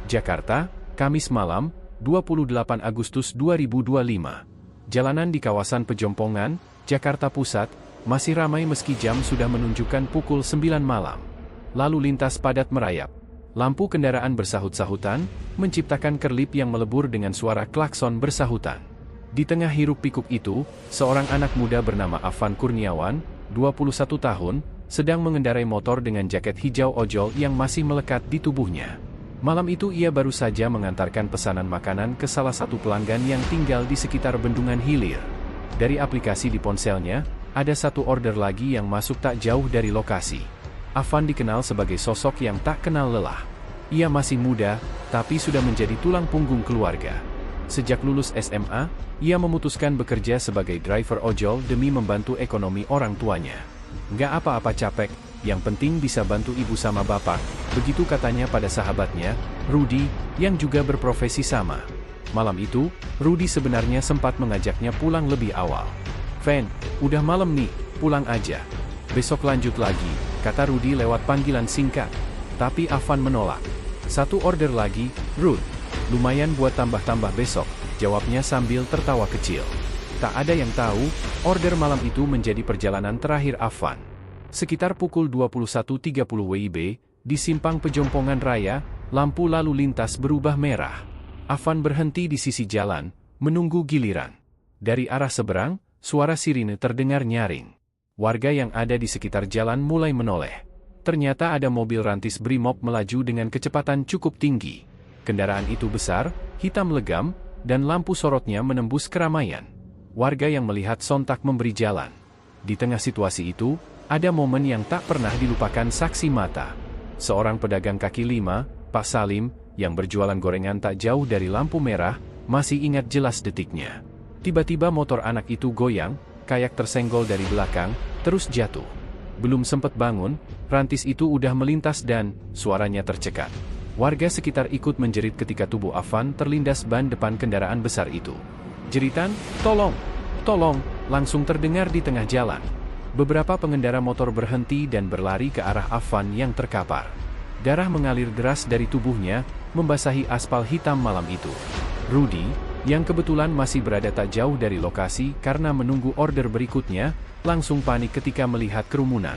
Jakarta, Kamis malam, 28 Agustus 2025. Jalanan di kawasan Pejompongan, Jakarta Pusat, masih ramai meski jam sudah menunjukkan pukul 9 malam. Lalu lintas padat merayap. Lampu kendaraan bersahut-sahutan, menciptakan kerlip yang melebur dengan suara klakson bersahutan. Di tengah hiruk-pikuk itu, seorang anak muda bernama Afan Kurniawan, 21 tahun, sedang mengendarai motor dengan jaket hijau ojol yang masih melekat di tubuhnya. Malam itu ia baru saja mengantarkan pesanan makanan ke salah satu pelanggan yang tinggal di sekitar Bendungan Hilir. Dari aplikasi di ponselnya, ada satu order lagi yang masuk tak jauh dari lokasi. Afan dikenal sebagai sosok yang tak kenal lelah. Ia masih muda, tapi sudah menjadi tulang punggung keluarga. Sejak lulus SMA, ia memutuskan bekerja sebagai driver ojol demi membantu ekonomi orang tuanya. Nggak apa-apa capek, yang penting bisa bantu ibu sama bapak, begitu katanya pada sahabatnya, Rudy, yang juga berprofesi sama. Malam itu, Rudy sebenarnya sempat mengajaknya pulang lebih awal. "Fen, udah malam nih, pulang aja. Besok lanjut lagi," kata Rudy lewat panggilan singkat. Tapi Afan menolak. "Satu order lagi, Rud. Lumayan buat tambah-tambah besok," jawabnya sambil tertawa kecil. Tak ada yang tahu, order malam itu menjadi perjalanan terakhir Afan. Sekitar pukul 21.30 WIB, di simpang Pejompongan Raya, lampu lalu lintas berubah merah. Afan berhenti di sisi jalan, menunggu giliran. Dari arah seberang, suara sirine terdengar nyaring. Warga yang ada di sekitar jalan mulai menoleh. Ternyata ada mobil rantis Brimob melaju dengan kecepatan cukup tinggi. Kendaraan itu besar, hitam legam, dan lampu sorotnya menembus keramaian. Warga yang melihat sontak memberi jalan. Di tengah situasi itu, ada momen yang tak pernah dilupakan saksi mata. Seorang pedagang kaki lima, Pak Salim, yang berjualan gorengan tak jauh dari lampu merah, masih ingat jelas detiknya. Tiba-tiba motor anak itu goyang, kayak tersenggol dari belakang, terus jatuh. Belum sempat bangun, rantis itu udah melintas dan suaranya tercekat. Warga sekitar ikut menjerit ketika tubuh Afan terlindas ban depan kendaraan besar itu. Jeritan, "Tolong! Tolong!" langsung terdengar di tengah jalan. Beberapa pengendara motor berhenti dan berlari ke arah Afan yang terkapar. Darah mengalir deras dari tubuhnya, membasahi aspal hitam malam itu. Rudy, yang kebetulan masih berada tak jauh dari lokasi karena menunggu order berikutnya, langsung panik ketika melihat kerumunan.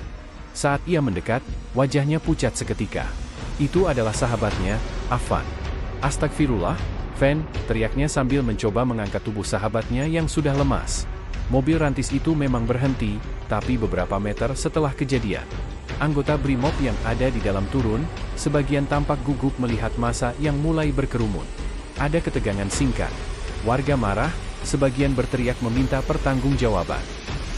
Saat ia mendekat, wajahnya pucat seketika. Itu adalah sahabatnya, Afan. "Astagfirullah, Fen," teriaknya sambil mencoba mengangkat tubuh sahabatnya yang sudah lemas. Mobil rantis itu memang berhenti, tapi beberapa meter setelah kejadian. Anggota Brimob yang ada di dalam turun, sebagian tampak gugup melihat massa yang mulai berkerumun. Ada ketegangan singkat. Warga marah, sebagian berteriak meminta pertanggungjawaban.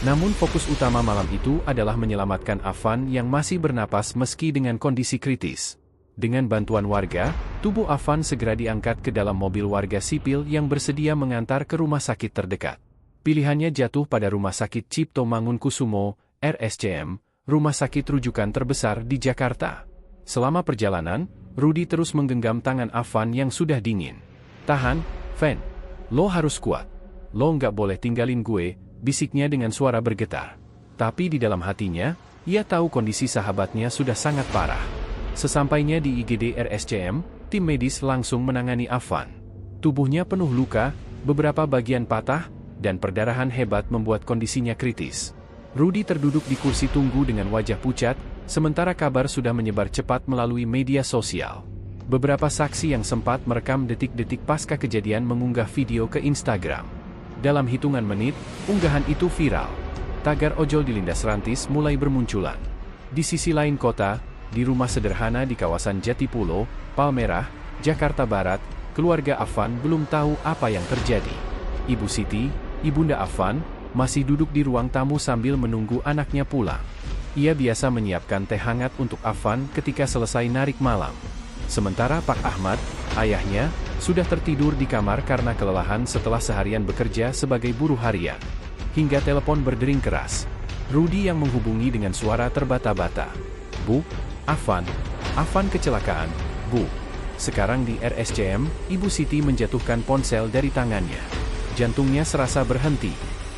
Namun fokus utama malam itu adalah menyelamatkan Afan yang masih bernapas meski dengan kondisi kritis. Dengan bantuan warga, tubuh Afan segera diangkat ke dalam mobil warga sipil yang bersedia mengantar ke rumah sakit terdekat. Pilihannya jatuh pada Rumah Sakit Cipto Mangunkusumo, RSCM, rumah sakit rujukan terbesar di Jakarta. Selama perjalanan, Rudy terus menggenggam tangan Afan yang sudah dingin. "Tahan, Fen. Lo harus kuat. Lo nggak boleh tinggalin gue," bisiknya dengan suara bergetar. Tapi di dalam hatinya, ia tahu kondisi sahabatnya sudah sangat parah. Sesampainya di IGD RSCM, tim medis langsung menangani Afan. Tubuhnya penuh luka, beberapa bagian patah, dan perdarahan hebat membuat kondisinya kritis. Rudy terduduk di kursi tunggu dengan wajah pucat, sementara kabar sudah menyebar cepat melalui media sosial. Beberapa saksi yang sempat merekam detik-detik pasca kejadian mengunggah video ke Instagram. Dalam hitungan menit, unggahan itu viral. Tagar ojol dilindas rantis mulai bermunculan. Di sisi lain kota, di rumah sederhana di kawasan Jatipulo, Palmerah, Jakarta Barat, keluarga Afan belum tahu apa yang terjadi. Ibu Siti, ibunda Afan, masih duduk di ruang tamu sambil menunggu anaknya pulang. Ia biasa menyiapkan teh hangat untuk Afan ketika selesai narik malam. Sementara Pak Ahmad, ayahnya, sudah tertidur di kamar karena kelelahan setelah seharian bekerja sebagai buruh harian. Hingga telepon berdering keras. Rudy yang menghubungi dengan suara terbata-bata. "Bu, Afan kecelakaan, Bu." Sekarang di RSCM, Ibu Siti menjatuhkan ponsel dari tangannya. Jantungnya serasa berhenti.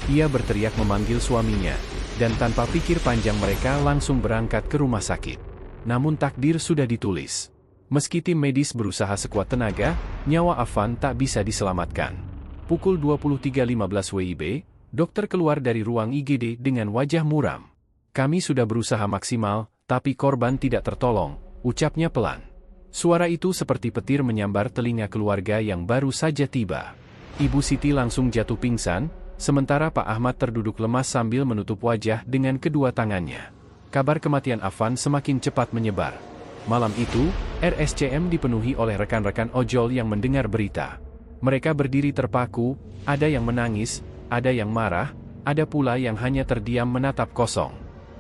Ia berteriak memanggil suaminya, dan tanpa pikir panjang mereka langsung berangkat ke rumah sakit. Namun takdir sudah ditulis. Meski tim medis berusaha sekuat tenaga, nyawa Afan tak bisa diselamatkan. Pukul 23.15 WIB, dokter keluar dari ruang IGD dengan wajah muram. "Kami sudah berusaha maksimal, tapi korban tidak tertolong," ucapnya pelan. Suara itu seperti petir menyambar telinga keluarga yang baru saja tiba. Ibu Siti langsung jatuh pingsan, sementara Pak Ahmad terduduk lemas sambil menutup wajah dengan kedua tangannya. Kabar kematian Afan semakin cepat menyebar. Malam itu, RSCM dipenuhi oleh rekan-rekan ojol yang mendengar berita. Mereka berdiri terpaku, ada yang menangis, ada yang marah, ada pula yang hanya terdiam menatap kosong.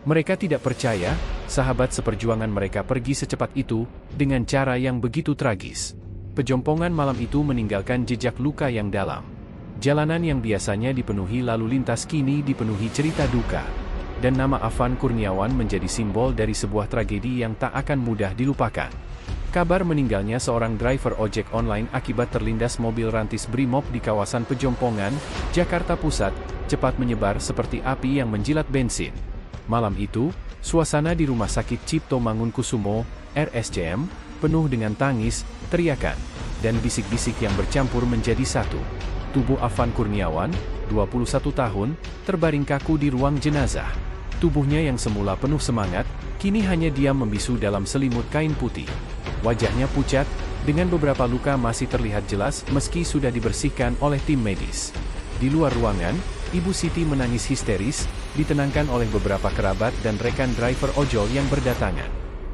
Mereka tidak percaya, sahabat seperjuangan mereka pergi secepat itu, dengan cara yang begitu tragis. Pejompongan malam itu meninggalkan jejak luka yang dalam. Jalanan yang biasanya dipenuhi lalu lintas kini dipenuhi cerita duka. Dan nama Afan Kurniawan menjadi simbol dari sebuah tragedi yang tak akan mudah dilupakan. Kabar meninggalnya seorang driver ojek online akibat terlindas mobil rantis Brimob di kawasan Pejompongan, Jakarta Pusat, cepat menyebar seperti api yang menjilat bensin. Malam itu, suasana di Rumah Sakit Cipto Mangunkusumo, RSCM, penuh dengan tangis, teriakan, dan bisik-bisik yang bercampur menjadi satu. Tubuh Afan Kurniawan, 21 tahun, terbaring kaku di ruang jenazah. Tubuhnya yang semula penuh semangat, kini hanya diam membisu dalam selimut kain putih. Wajahnya pucat, dengan beberapa luka masih terlihat jelas meski sudah dibersihkan oleh tim medis. Di luar ruangan, Ibu Siti menangis histeris, ditenangkan oleh beberapa kerabat dan rekan driver ojol yang berdatangan.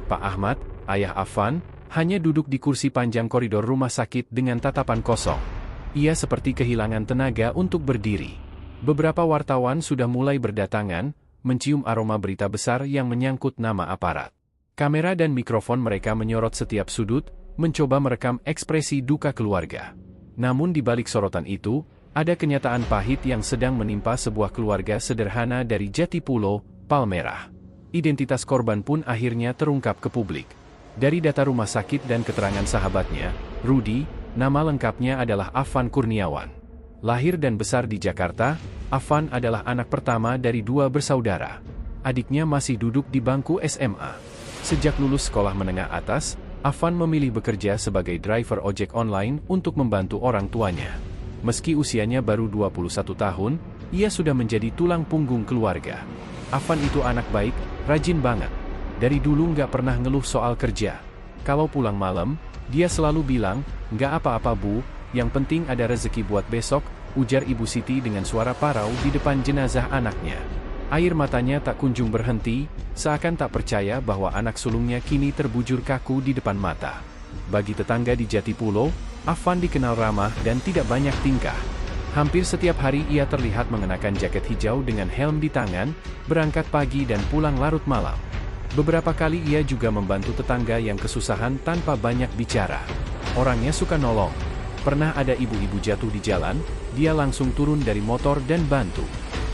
Pak Ahmad, ayah Afan, hanya duduk di kursi panjang koridor rumah sakit dengan tatapan kosong. Ia seperti kehilangan tenaga untuk berdiri. Beberapa wartawan sudah mulai berdatangan, mencium aroma berita besar yang menyangkut nama aparat. Kamera dan mikrofon mereka menyorot setiap sudut, mencoba merekam ekspresi duka keluarga. Namun di balik sorotan itu, ada kenyataan pahit yang sedang menimpa sebuah keluarga sederhana dari Jatipulo, Palmerah. Identitas korban pun akhirnya terungkap ke publik. Dari data rumah sakit dan keterangan sahabatnya, Rudi, nama lengkapnya adalah Afan Kurniawan. Lahir dan besar di Jakarta, Afan adalah anak pertama dari 2 bersaudara. Adiknya masih duduk di bangku SMA. Sejak lulus sekolah menengah atas, Afan memilih bekerja sebagai driver ojek online untuk membantu orang tuanya. Meski usianya baru 21 tahun, ia sudah menjadi tulang punggung keluarga. Afan itu anak baik, rajin banget. Dari dulu nggak pernah ngeluh soal kerja. Kalau pulang malam, dia selalu bilang, "Nggak apa-apa Bu, yang penting ada rezeki buat besok," ujar Ibu Siti dengan suara parau di depan jenazah anaknya. Air matanya tak kunjung berhenti, seakan tak percaya bahwa anak sulungnya kini terbujur kaku di depan mata. Bagi tetangga di Jatipulo, Afan dikenal ramah dan tidak banyak tingkah. Hampir setiap hari ia terlihat mengenakan jaket hijau dengan helm di tangan, berangkat pagi dan pulang larut malam. Beberapa kali ia juga membantu tetangga yang kesusahan tanpa banyak bicara. Orangnya suka nolong. Pernah ada ibu-ibu jatuh di jalan, dia langsung turun dari motor dan bantu.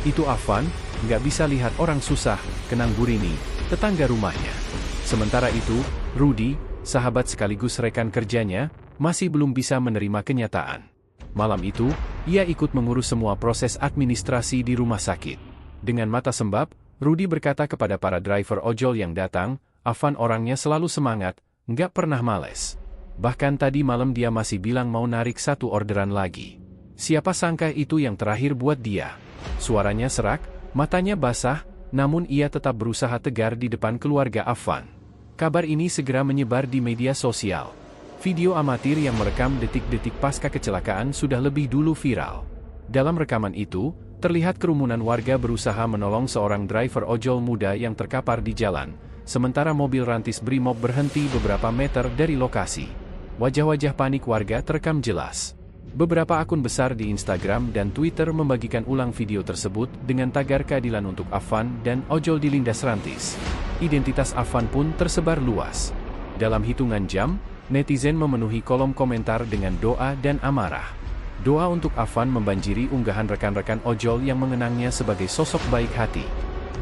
Itu Afan, nggak bisa lihat orang susah, kenang Burini, tetangga rumahnya. Sementara itu, Rudi, sahabat sekaligus rekan kerjanya, masih belum bisa menerima kenyataan. Malam itu, ia ikut mengurus semua proses administrasi di rumah sakit. Dengan mata sembab, Rudi berkata kepada para driver ojol yang datang, Afan orangnya selalu semangat, nggak pernah males. Bahkan tadi malam dia masih bilang mau narik 1 orderan lagi. Siapa sangka itu yang terakhir buat dia. Suaranya serak, matanya basah, namun ia tetap berusaha tegar di depan keluarga Afan. Kabar ini segera menyebar di media sosial. Video amatir yang merekam detik-detik pasca kecelakaan sudah lebih dulu viral. Dalam rekaman itu, terlihat kerumunan warga berusaha menolong seorang driver ojol muda yang terkapar di jalan, sementara mobil rantis Brimob berhenti beberapa meter dari lokasi. Wajah-wajah panik warga terekam jelas. Beberapa akun besar di Instagram dan Twitter membagikan ulang video tersebut dengan tagar keadilan untuk Afan dan ojol dilindas rantis. Identitas Afan pun tersebar luas. Dalam hitungan jam, netizen memenuhi kolom komentar dengan doa dan amarah. Doa untuk Afan membanjiri unggahan rekan-rekan ojol yang mengenangnya sebagai sosok baik hati.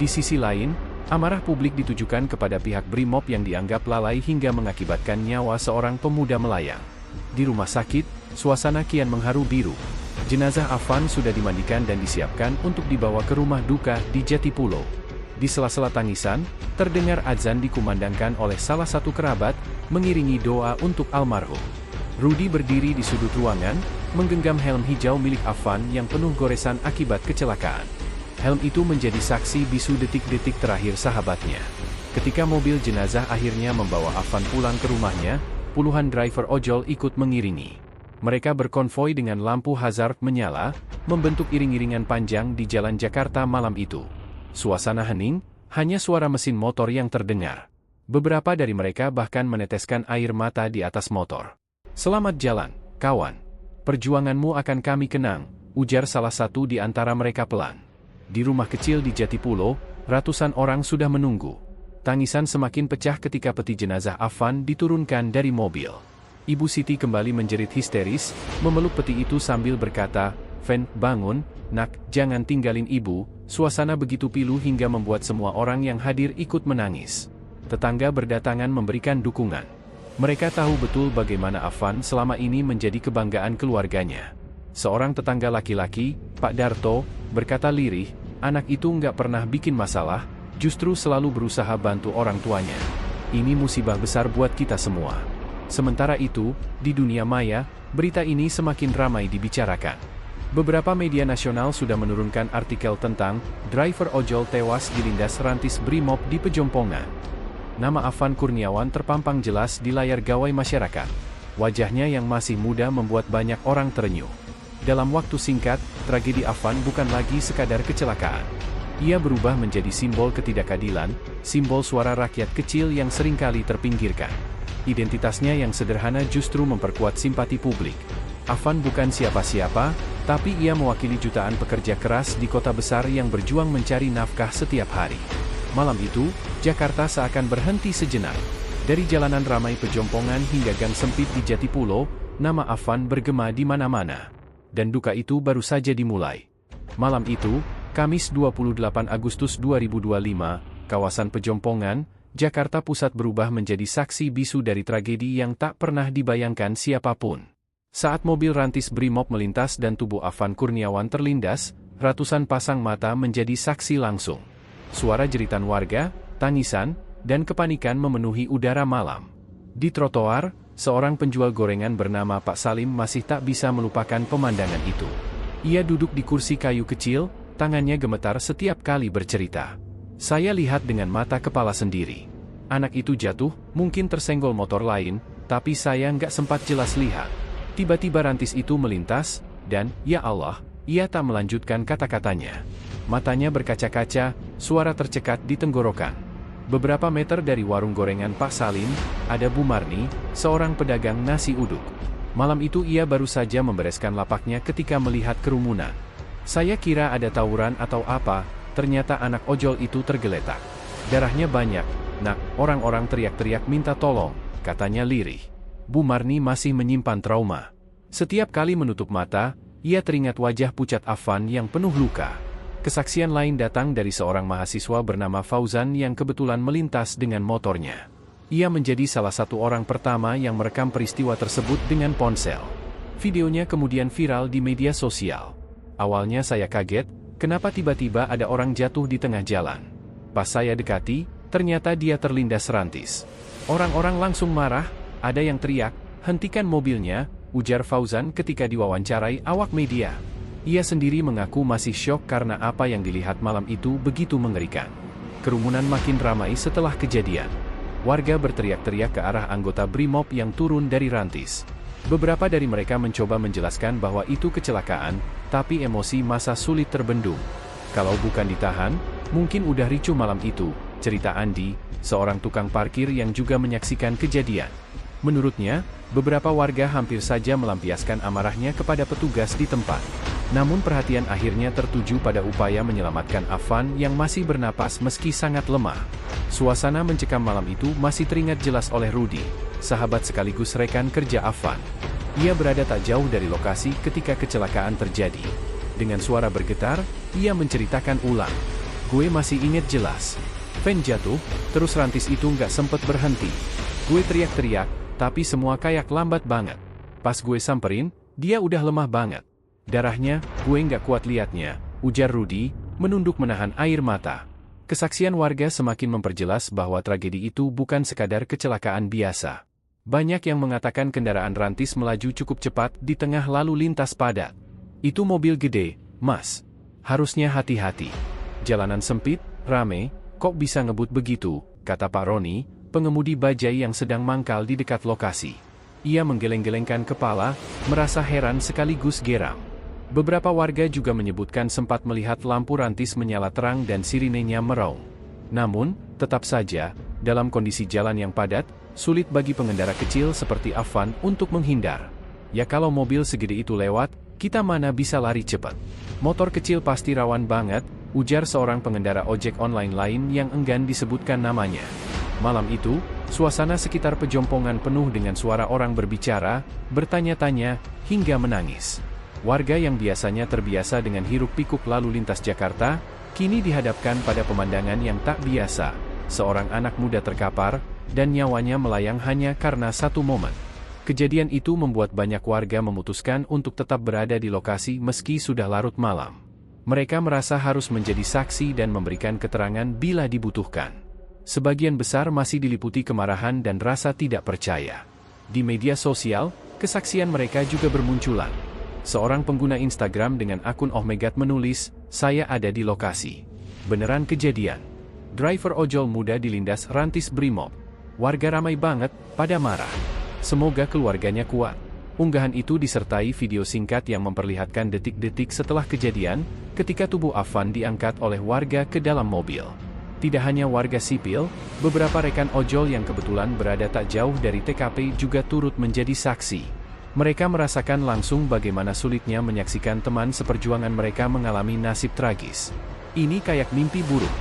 Di sisi lain, amarah publik ditujukan kepada pihak Brimob yang dianggap lalai hingga mengakibatkan nyawa seorang pemuda melayang. Di rumah sakit, suasana kian mengharu biru. Jenazah Afan sudah dimandikan dan disiapkan untuk dibawa ke rumah duka di Jatipulo. Di sela-sela tangisan, terdengar azan dikumandangkan oleh salah satu kerabat, mengiringi doa untuk almarhum. Rudy berdiri di sudut ruangan, menggenggam helm hijau milik Afan yang penuh goresan akibat kecelakaan. Helm itu menjadi saksi bisu detik-detik terakhir sahabatnya. Ketika mobil jenazah akhirnya membawa Afan pulang ke rumahnya, puluhan driver ojol ikut mengiringi. Mereka berkonvoi dengan lampu hazard menyala, membentuk iring-iringan panjang di jalan Jakarta malam itu. Suasana hening, hanya suara mesin motor yang terdengar. Beberapa dari mereka bahkan meneteskan air mata di atas motor. "Selamat jalan, kawan. Perjuanganmu akan kami kenang," ujar salah satu di antara mereka pelan. Di rumah kecil di Jatipulo, ratusan orang sudah menunggu. Tangisan semakin pecah ketika peti jenazah Afan diturunkan dari mobil. Ibu Siti kembali menjerit histeris, memeluk peti itu sambil berkata, "Fen, bangun, nak, jangan tinggalin ibu." Suasana begitu pilu hingga membuat semua orang yang hadir ikut menangis. Tetangga berdatangan memberikan dukungan. Mereka tahu betul bagaimana Afan selama ini menjadi kebanggaan keluarganya. Seorang tetangga laki-laki, Pak Darto, berkata lirih, "Anak itu nggak pernah bikin masalah, justru selalu berusaha bantu orang tuanya. Ini musibah besar buat kita semua." Sementara itu, di dunia maya, berita ini semakin ramai dibicarakan. Beberapa media nasional sudah menurunkan artikel tentang driver ojol tewas dilindas rantis Brimob di Pejompongan. Nama Afan Kurniawan terpampang jelas di layar gawai masyarakat. Wajahnya yang masih muda membuat banyak orang terenyuh. Dalam waktu singkat, tragedi Afan bukan lagi sekadar kecelakaan. Ia berubah menjadi simbol ketidakadilan, simbol suara rakyat kecil yang seringkali terpinggirkan. Identitasnya yang sederhana justru memperkuat simpati publik. Afan bukan siapa-siapa, tapi ia mewakili jutaan pekerja keras di kota besar yang berjuang mencari nafkah setiap hari. Malam itu, Jakarta seakan berhenti sejenak. Dari jalanan ramai Pejompongan hingga gang sempit di Jatipulo, nama Afan bergema di mana-mana. Dan duka itu baru saja dimulai. Malam itu, Kamis 28 Agustus 2025, kawasan Pejompongan, Jakarta Pusat berubah menjadi saksi bisu dari tragedi yang tak pernah dibayangkan siapapun. Saat mobil rantis Brimob melintas dan tubuh Afan Kurniawan terlindas, ratusan pasang mata menjadi saksi langsung. Suara jeritan warga, tangisan, dan kepanikan memenuhi udara malam. Di trotoar, seorang penjual gorengan bernama Pak Salim masih tak bisa melupakan pemandangan itu. Ia duduk di kursi kayu kecil, tangannya gemetar setiap kali bercerita. "Saya lihat dengan mata kepala sendiri. Anak itu jatuh, mungkin tersenggol motor lain, tapi saya nggak sempat jelas lihat. Tiba-tiba rantis itu melintas, dan, ya Allah, ia tak melanjutkan kata-katanya. Matanya berkaca-kaca, suara tercekat di tenggorokan." Beberapa meter dari warung gorengan Pak Salim, ada Bu Marni, seorang pedagang nasi uduk. Malam itu ia baru saja membereskan lapaknya ketika melihat kerumunan. "Saya kira ada tawuran atau apa, ternyata anak ojol itu tergeletak. Darahnya banyak, nak." Orang-orang teriak-teriak minta tolong, katanya lirih. Bu Marni masih menyimpan trauma. Setiap kali menutup mata, ia teringat wajah pucat Afan yang penuh luka. Kesaksian lain datang dari seorang mahasiswa bernama Fauzan yang kebetulan melintas dengan motornya. Ia menjadi salah satu orang pertama yang merekam peristiwa tersebut dengan ponsel. Videonya kemudian viral di media sosial. "Awalnya saya kaget, kenapa tiba-tiba ada orang jatuh di tengah jalan. Pas saya dekati, ternyata dia terlindas rantis. Orang-orang langsung marah, ada yang teriak, 'Hentikan mobilnya,' ujar Fauzan ketika diwawancarai awak media. Ia sendiri mengaku masih syok karena apa yang dilihat malam itu begitu mengerikan. Kerumunan makin ramai setelah kejadian. Warga berteriak-teriak ke arah anggota Brimob yang turun dari rantis. Beberapa dari mereka mencoba menjelaskan bahwa itu kecelakaan, tapi emosi massa sulit terbendung. "Kalau bukan ditahan, mungkin udah ricuh malam itu," cerita Andi, seorang tukang parkir yang juga menyaksikan kejadian. Menurutnya, beberapa warga hampir saja melampiaskan amarahnya kepada petugas di tempat. Namun perhatian akhirnya tertuju pada upaya menyelamatkan Afan yang masih bernapas meski sangat lemah. Suasana mencekam malam itu masih teringat jelas oleh Rudy, sahabat sekaligus rekan kerja Afan. Ia berada tak jauh dari lokasi ketika kecelakaan terjadi. Dengan suara bergetar, ia menceritakan ulang. "Gue masih ingat jelas. Fen jatuh, terus rantis itu nggak sempet berhenti. Gue teriak-teriak, tapi semua kayak lambat banget. Pas gue samperin, dia udah lemah banget. Darahnya, gue nggak kuat liatnya," ujar Rudy, menunduk menahan air mata. Kesaksian warga semakin memperjelas bahwa tragedi itu bukan sekadar kecelakaan biasa. Banyak yang mengatakan kendaraan rantis melaju cukup cepat di tengah lalu lintas padat. Itu mobil gede, Mas. Harusnya hati-hati. Jalanan sempit, rame, kok bisa ngebut begitu, kata Pak Roni, pengemudi bajai yang sedang mangkal di dekat lokasi. Ia menggeleng-gelengkan kepala, merasa heran sekaligus geram. Beberapa warga juga menyebutkan sempat melihat lampu rantis menyala terang dan sirinenya meraung. Namun, tetap saja, dalam kondisi jalan yang padat, sulit bagi pengendara kecil seperti Afan untuk menghindar. Ya kalau mobil segede itu lewat, kita mana bisa lari cepat. Motor kecil pasti rawan banget, ujar seorang pengendara ojek online lain yang enggan disebutkan namanya. Malam itu, suasana sekitar pejompongan penuh dengan suara orang berbicara, bertanya-tanya, hingga menangis. Warga yang biasanya terbiasa dengan hiruk-pikuk lalu lintas Jakarta, kini dihadapkan pada pemandangan yang tak biasa. Seorang anak muda terkapar, dan nyawanya melayang hanya karena satu momen. Kejadian itu membuat banyak warga memutuskan untuk tetap berada di lokasi meski sudah larut malam. Mereka merasa harus menjadi saksi dan memberikan keterangan bila dibutuhkan. Sebagian besar masih diliputi kemarahan dan rasa tidak percaya. Di media sosial, kesaksian mereka juga bermunculan. Seorang pengguna Instagram dengan akun Ohmegat menulis, "Saya ada di lokasi. Beneran kejadian. Driver ojol muda dilindas rantis Brimob. Warga ramai banget, pada marah. Semoga keluarganya kuat." Unggahan itu disertai video singkat yang memperlihatkan detik-detik setelah kejadian, ketika tubuh Afan diangkat oleh warga ke dalam mobil. Tidak hanya warga sipil, beberapa rekan ojol yang kebetulan berada tak jauh dari TKP juga turut menjadi saksi. Mereka merasakan langsung bagaimana sulitnya menyaksikan teman seperjuangan mereka mengalami nasib tragis. Ini kayak mimpi buruk.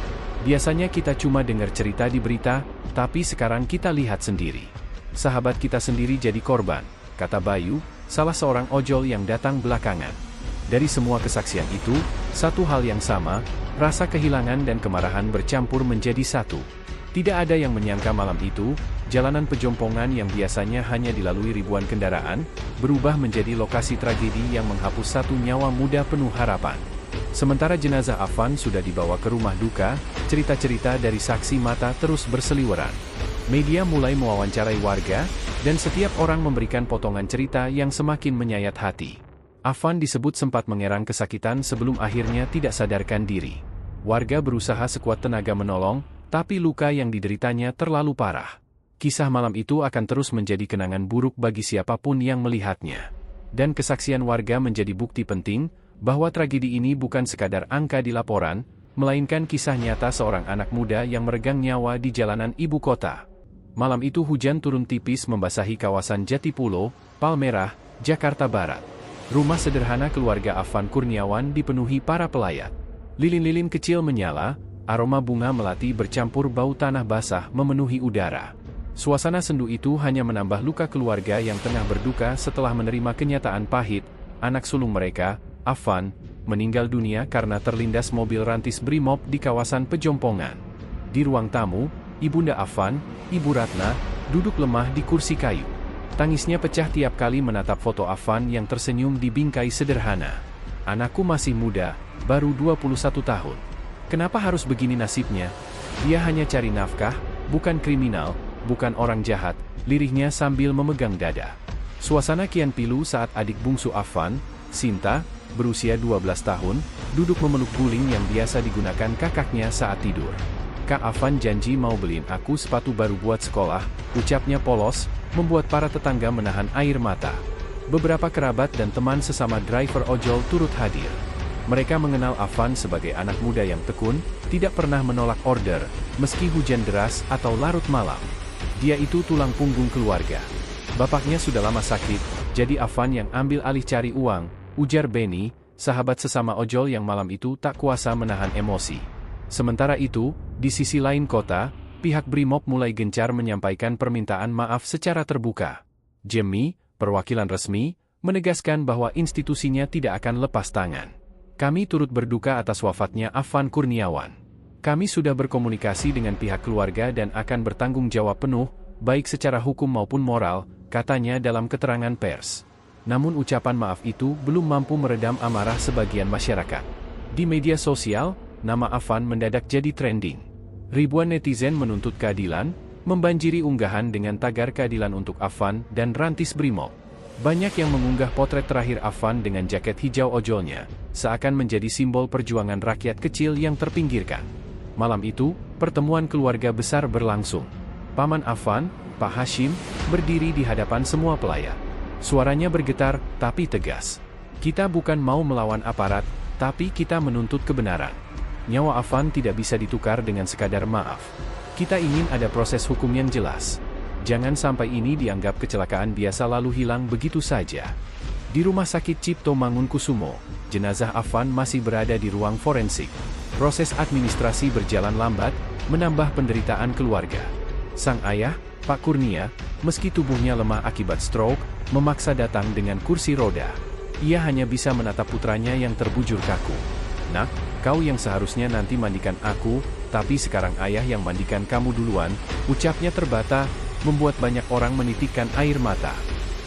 Biasanya kita cuma dengar cerita di berita, tapi sekarang kita lihat sendiri. Sahabat kita sendiri jadi korban, kata Bayu, salah seorang ojol yang datang belakangan. Dari semua kesaksian itu, satu hal yang sama, rasa kehilangan dan kemarahan bercampur menjadi satu. Tidak ada yang menyangka malam itu, jalanan pejompongan yang biasanya hanya dilalui ribuan kendaraan, berubah menjadi lokasi tragedi yang menghapus satu nyawa muda penuh harapan. Sementara jenazah Afan sudah dibawa ke rumah duka, cerita-cerita dari saksi mata terus berseliweran. Media mulai mewawancarai warga, dan setiap orang memberikan potongan cerita yang semakin menyayat hati. Afan disebut sempat mengerang kesakitan sebelum akhirnya tidak sadarkan diri. Warga berusaha sekuat tenaga menolong, tapi luka yang dideritanya terlalu parah. Kisah malam itu akan terus menjadi kenangan buruk bagi siapapun yang melihatnya. Dan kesaksian warga menjadi bukti penting, bahwa tragedi ini bukan sekadar angka di laporan, melainkan kisah nyata seorang anak muda yang meregang nyawa di jalanan ibu kota. Malam itu hujan turun tipis membasahi kawasan Jatipulo, Palmerah, Jakarta Barat. Rumah sederhana keluarga Afan Kurniawan dipenuhi para pelayat. Lilin-lilin kecil menyala, aroma bunga melati bercampur bau tanah basah memenuhi udara. Suasana sendu itu hanya menambah luka keluarga yang tengah berduka setelah menerima kenyataan pahit, anak sulung mereka, Afan, meninggal dunia karena terlindas mobil rantis Brimob di kawasan pejompongan. Di ruang tamu, Ibunda Afan, Ibu Ratna, duduk lemah di kursi kayu. Tangisnya pecah tiap kali menatap foto Afan yang tersenyum di bingkai sederhana. "Anakku masih muda, baru 21 tahun. Kenapa harus begini nasibnya? Dia hanya cari nafkah, bukan kriminal, bukan orang jahat," lirihnya sambil memegang dada. Suasana kian pilu saat adik bungsu Afan, Sinta, berusia 12 tahun, duduk memeluk guling yang biasa digunakan kakaknya saat tidur. "Kak Afan janji mau beliin aku sepatu baru buat sekolah," ucapnya polos, membuat para tetangga menahan air mata. Beberapa kerabat dan teman sesama driver ojol turut hadir. Mereka mengenal Afan sebagai anak muda yang tekun, tidak pernah menolak order, meski hujan deras atau larut malam. Dia itu tulang punggung keluarga. Bapaknya sudah lama sakit, jadi Afan yang ambil alih cari uang, ujar Benny, sahabat sesama ojol yang malam itu tak kuasa menahan emosi. Sementara itu, di sisi lain kota, pihak Brimob mulai gencar menyampaikan permintaan maaf secara terbuka. Jemmy, perwakilan resmi, menegaskan bahwa institusinya tidak akan lepas tangan. "Kami turut berduka atas wafatnya Afan Kurniawan. Kami sudah berkomunikasi dengan pihak keluarga dan akan bertanggung jawab penuh, baik secara hukum maupun moral," katanya dalam keterangan pers. Namun ucapan maaf itu belum mampu meredam amarah sebagian masyarakat. Di media sosial, nama Afan mendadak jadi trending. Ribuan netizen menuntut keadilan, membanjiri unggahan dengan tagar keadilan untuk Afan dan Rantis Brimob. Banyak yang mengunggah potret terakhir Afan dengan jaket hijau ojolnya, seakan menjadi simbol perjuangan rakyat kecil yang terpinggirkan. Malam itu, pertemuan keluarga besar berlangsung. Paman Afan, Pak Hashim, berdiri di hadapan semua pelayan. Suaranya bergetar, tapi tegas. Kita bukan mau melawan aparat, tapi kita menuntut kebenaran. Nyawa Afan tidak bisa ditukar dengan sekadar maaf. Kita ingin ada proses hukum yang jelas. Jangan sampai ini dianggap kecelakaan biasa lalu hilang begitu saja. Di Rumah Sakit Cipto Mangunkusumo, jenazah Afan masih berada di ruang forensik. Proses administrasi berjalan lambat, menambah penderitaan keluarga. Sang ayah, Pak Kurnia, meski tubuhnya lemah akibat stroke, memaksa datang dengan kursi roda. Ia hanya bisa menatap putranya yang terbujur kaku. "Nak, kau yang seharusnya nanti mandikan aku, tapi sekarang ayah yang mandikan kamu duluan," ucapnya terbata, membuat banyak orang menitikkan air mata.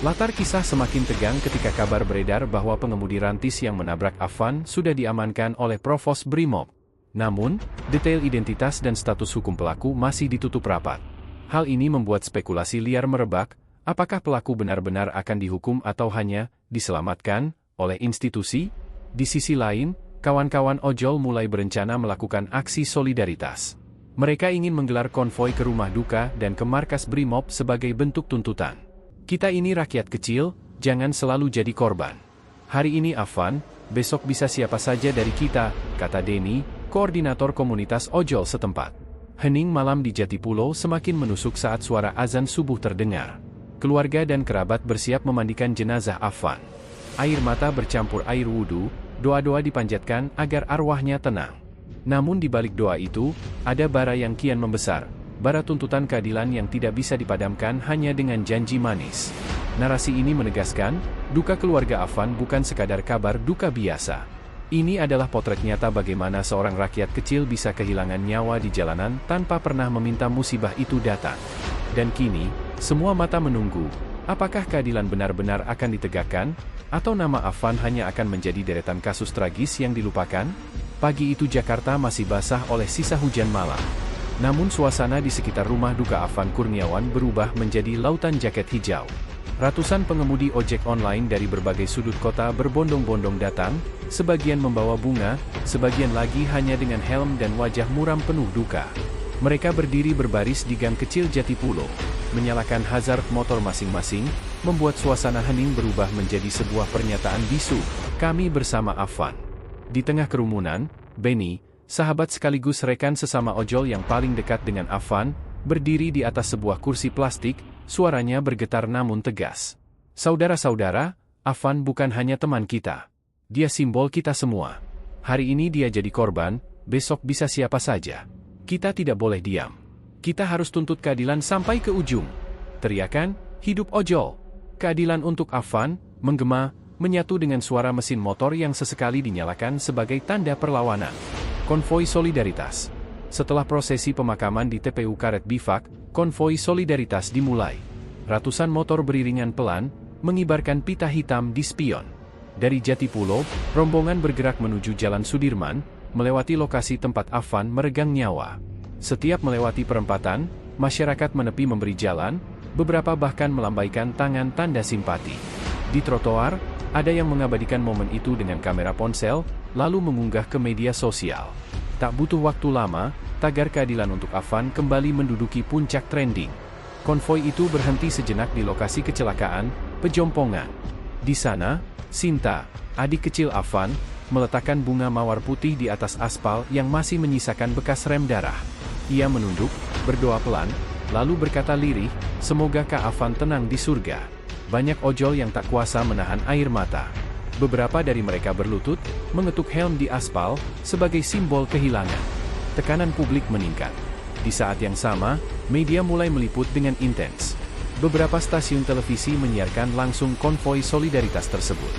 Latar kisah semakin tegang ketika kabar beredar bahwa pengemudi Rantis yang menabrak Afan sudah diamankan oleh Provos Brimob. Namun, detail identitas dan status hukum pelaku masih ditutup rapat. Hal ini membuat spekulasi liar merebak, apakah pelaku benar-benar akan dihukum atau hanya diselamatkan oleh institusi? Di sisi lain, kawan-kawan ojol mulai berencana melakukan aksi solidaritas. Mereka ingin menggelar konvoi ke rumah duka dan ke markas Brimob sebagai bentuk tuntutan. Kita ini rakyat kecil, jangan selalu jadi korban. Hari ini Afan, besok bisa siapa saja dari kita, kata Denny, koordinator komunitas ojol setempat. Hening malam di Jatipulo semakin menusuk saat suara azan subuh terdengar. Keluarga dan kerabat bersiap memandikan jenazah Afan. Air mata bercampur air wudhu, doa-doa dipanjatkan agar arwahnya tenang. Namun di balik doa itu, ada bara yang kian membesar, bara tuntutan keadilan yang tidak bisa dipadamkan hanya dengan janji manis. Narasi ini menegaskan, duka keluarga Afan bukan sekadar kabar duka biasa. Ini adalah potret nyata bagaimana seorang rakyat kecil bisa kehilangan nyawa di jalanan tanpa pernah meminta musibah itu datang. Dan kini, semua mata menunggu, apakah keadilan benar-benar akan ditegakkan, atau nama Afan hanya akan menjadi deretan kasus tragis yang dilupakan? Pagi itu Jakarta masih basah oleh sisa hujan malam. Namun suasana di sekitar rumah duka Afan Kurniawan berubah menjadi lautan jaket hijau. Ratusan pengemudi ojek online dari berbagai sudut kota berbondong-bondong datang, sebagian membawa bunga, sebagian lagi hanya dengan helm dan wajah muram penuh duka. Mereka berdiri berbaris di gang kecil Jatipulo, menyalakan hazard motor masing-masing, membuat suasana hening berubah menjadi sebuah pernyataan bisu, "Kami bersama Afan." Di tengah kerumunan, Benny, sahabat sekaligus rekan sesama ojol yang paling dekat dengan Afan, berdiri di atas sebuah kursi plastik, suaranya bergetar namun tegas. "Saudara-saudara, Afan bukan hanya teman kita. Dia simbol kita semua. Hari ini dia jadi korban, besok bisa siapa saja. Kita tidak boleh diam. Kita harus tuntut keadilan sampai ke ujung." Teriakan, "Hidup ojol! Keadilan untuk Afan!" menggema, menyatu dengan suara mesin motor yang sesekali dinyalakan sebagai tanda perlawanan. Konvoi solidaritas. Setelah prosesi pemakaman di TPU Karet Bifak, konvoi solidaritas dimulai. Ratusan motor beriringan pelan, mengibarkan pita hitam di spion. Dari Jatipulo, rombongan bergerak menuju Jalan Sudirman, melewati lokasi tempat Afan meregang nyawa. Setiap melewati perempatan, masyarakat menepi memberi jalan, beberapa bahkan melambaikan tangan tanda simpati. Di trotoar, ada yang mengabadikan momen itu dengan kamera ponsel, lalu mengunggah ke media sosial. Tak butuh waktu lama, tagar keadilan untuk Afan kembali menduduki puncak trending. Konvoi itu berhenti sejenak di lokasi kecelakaan, Pejompongan. Di sana, Sinta, adik kecil Afan, meletakkan bunga mawar putih di atas aspal yang masih menyisakan bekas rem darah. Ia menunduk, berdoa pelan, lalu berkata lirih, "Semoga Kak Afan tenang di surga." Banyak ojol yang tak kuasa menahan air mata. Beberapa dari mereka berlutut, mengetuk helm di aspal, sebagai simbol kehilangan. Tekanan publik meningkat. Di saat yang sama, media mulai meliput dengan intens. Beberapa stasiun televisi menyiarkan langsung konvoi solidaritas tersebut.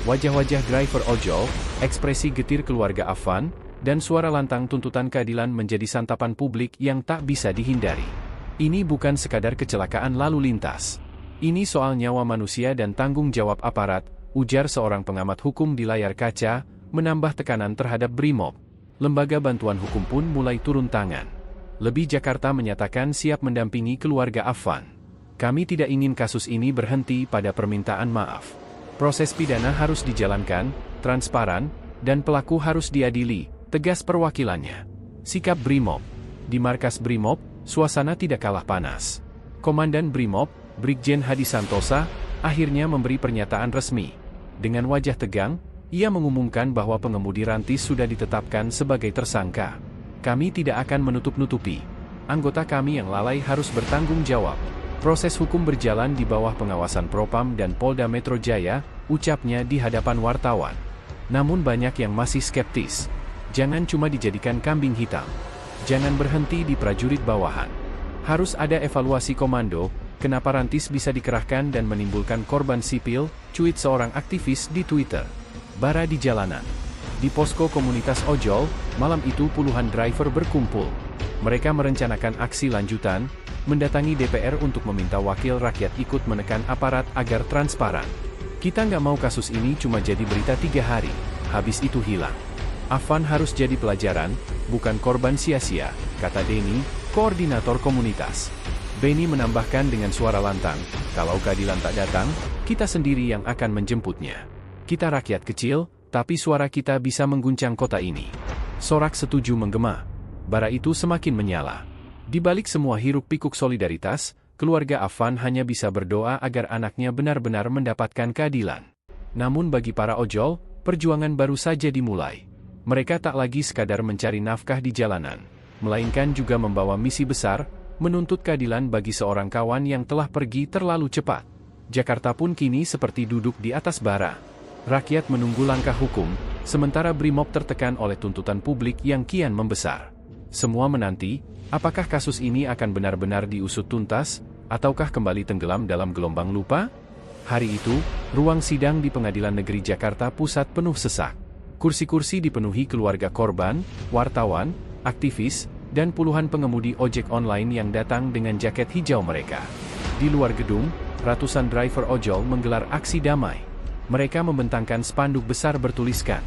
Wajah-wajah driver ojol, ekspresi getir keluarga Afan, dan suara lantang tuntutan keadilan menjadi santapan publik yang tak bisa dihindari. Ini bukan sekadar kecelakaan lalu lintas. Ini soal nyawa manusia dan tanggung jawab aparat, ujar seorang pengamat hukum di layar kaca, menambah tekanan terhadap Brimob. lembaga bantuan hukum pun mulai turun tangan. Lebih Jakarta menyatakan siap mendampingi keluarga Afan. Kami tidak ingin kasus ini berhenti pada permintaan maaf. Proses pidana harus dijalankan, transparan, dan pelaku harus diadili, tegas perwakilannya. Sikap Brimob. Di markas Brimob, suasana tidak kalah panas. Komandan Brimob, Brigjen Hadi Santosa, akhirnya memberi pernyataan resmi. Dengan wajah tegang, ia mengumumkan bahwa pengemudi rantis sudah ditetapkan sebagai tersangka. Kami tidak akan menutup-nutupi. Anggota kami yang lalai harus bertanggung jawab. Proses hukum berjalan di bawah pengawasan Propam dan Polda Metro Jaya, ucapnya di hadapan wartawan. Namun banyak yang masih skeptis. Jangan cuma dijadikan kambing hitam. Jangan berhenti di prajurit bawahan. Harus ada evaluasi komando, kenapa rantis bisa dikerahkan dan menimbulkan korban sipil, cuit seorang aktivis di Twitter. Bara di jalanan. Di posko komunitas ojol, malam itu puluhan driver berkumpul. Mereka merencanakan aksi lanjutan, mendatangi DPR untuk meminta wakil rakyat ikut menekan aparat agar transparan. Kita nggak mau kasus ini cuma jadi berita 3 hari, habis itu hilang. Afan harus jadi pelajaran, bukan korban sia-sia, kata Denny, koordinator komunitas. Benny menambahkan dengan suara lantang, kalau keadilan tak datang, kita sendiri yang akan menjemputnya. Kita rakyat kecil, tapi suara kita bisa mengguncang kota ini. Sorak setuju menggema. Bara itu semakin menyala. Di balik semua hiruk-pikuk solidaritas, keluarga Afan hanya bisa berdoa agar anaknya benar-benar mendapatkan keadilan. Namun bagi para ojol, perjuangan baru saja dimulai. Mereka tak lagi sekadar mencari nafkah di jalanan, melainkan juga membawa misi besar, menuntut keadilan bagi seorang kawan yang telah pergi terlalu cepat. Jakarta pun kini seperti duduk di atas bara. Rakyat menunggu langkah hukum, sementara Brimob tertekan oleh tuntutan publik yang kian membesar. Semua menanti, apakah kasus ini akan benar-benar diusut tuntas, ataukah kembali tenggelam dalam gelombang lupa? Hari itu, ruang sidang di Pengadilan Negeri Jakarta Pusat penuh sesak. Kursi-kursi dipenuhi keluarga korban, wartawan, aktivis, dan puluhan pengemudi ojek online yang datang dengan jaket hijau mereka. Di luar gedung, ratusan driver ojol menggelar aksi damai. Mereka membentangkan spanduk besar bertuliskan,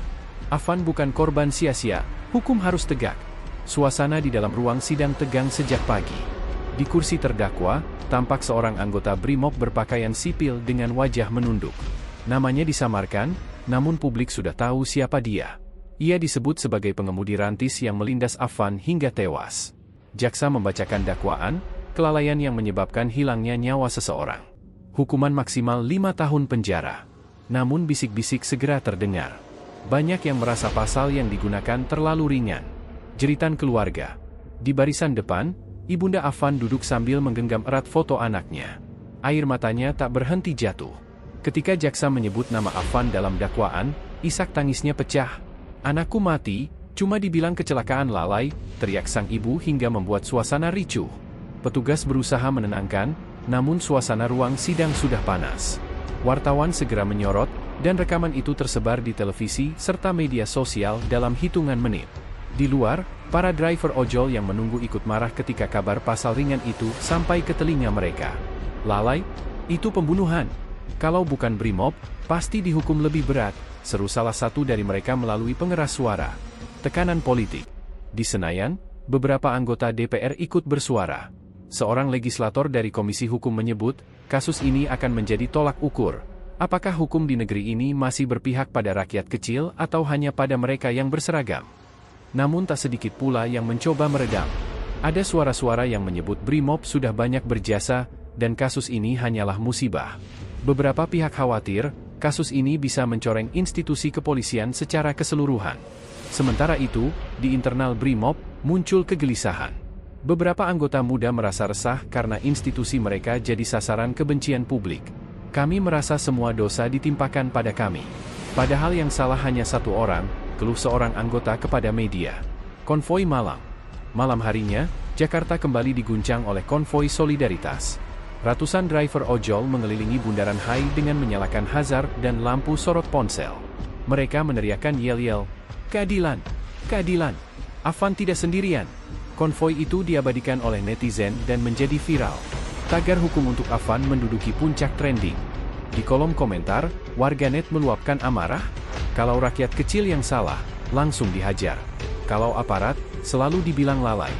"Afan bukan korban sia-sia, hukum harus tegak." Suasana di dalam ruang sidang tegang sejak pagi. Di kursi terdakwa, tampak seorang anggota Brimob berpakaian sipil dengan wajah menunduk. Namanya disamarkan, namun publik sudah tahu siapa dia. Ia disebut sebagai pengemudi rantis yang melindas Afan hingga tewas. Jaksa membacakan dakwaan, kelalaian yang menyebabkan hilangnya nyawa seseorang. Hukuman maksimal 5 tahun penjara. Namun bisik-bisik segera terdengar. Banyak yang merasa pasal yang digunakan terlalu ringan. Jeritan keluarga. Di barisan depan, Ibunda Afan duduk sambil menggenggam erat foto anaknya. Air matanya tak berhenti jatuh. Ketika jaksa menyebut nama Afan dalam dakwaan, isak tangisnya pecah. "Anakku mati, cuma dibilang kecelakaan lalai," teriak sang ibu hingga membuat suasana ricuh. Petugas berusaha menenangkan, namun suasana ruang sidang sudah panas. Wartawan segera menyorot, dan rekaman itu tersebar di televisi serta media sosial dalam hitungan menit. Di luar, para driver ojol yang menunggu ikut marah ketika kabar pasal ringan itu sampai ke telinga mereka. "Lalai? Itu pembunuhan. Kalau bukan Brimob, pasti dihukum lebih berat," seru salah satu dari mereka melalui pengeras suara. Tekanan politik. Di Senayan, beberapa anggota DPR ikut bersuara. Seorang legislator dari Komisi Hukum menyebut, kasus ini akan menjadi tolak ukur. Apakah hukum di negeri ini masih berpihak pada rakyat kecil atau hanya pada mereka yang berseragam? Namun tak sedikit pula yang mencoba meredam. Ada suara-suara yang menyebut Brimob sudah banyak berjasa, dan kasus ini hanyalah musibah. Beberapa pihak khawatir, kasus ini bisa mencoreng institusi kepolisian secara keseluruhan. Sementara itu, di internal Brimob, muncul kegelisahan. Beberapa anggota muda merasa resah karena institusi mereka jadi sasaran kebencian publik. "Kami merasa semua dosa ditimpakan pada kami. Padahal yang salah hanya satu orang," keluh seorang anggota kepada media. Konvoi malam. Malam harinya, Jakarta kembali diguncang oleh konvoi solidaritas. Ratusan driver ojol mengelilingi Bundaran HI dengan menyalakan hazard dan lampu sorot ponsel. Mereka meneriakkan yel-yel, "Keadilan! Keadilan! Afan tidak sendirian!" Konvoi itu diabadikan oleh netizen dan menjadi viral. Tagar hukum untuk Afan menduduki puncak trending. Di kolom komentar, warganet meluapkan amarah. Kalau rakyat kecil yang salah, langsung dihajar. Kalau aparat, selalu dibilang lalai.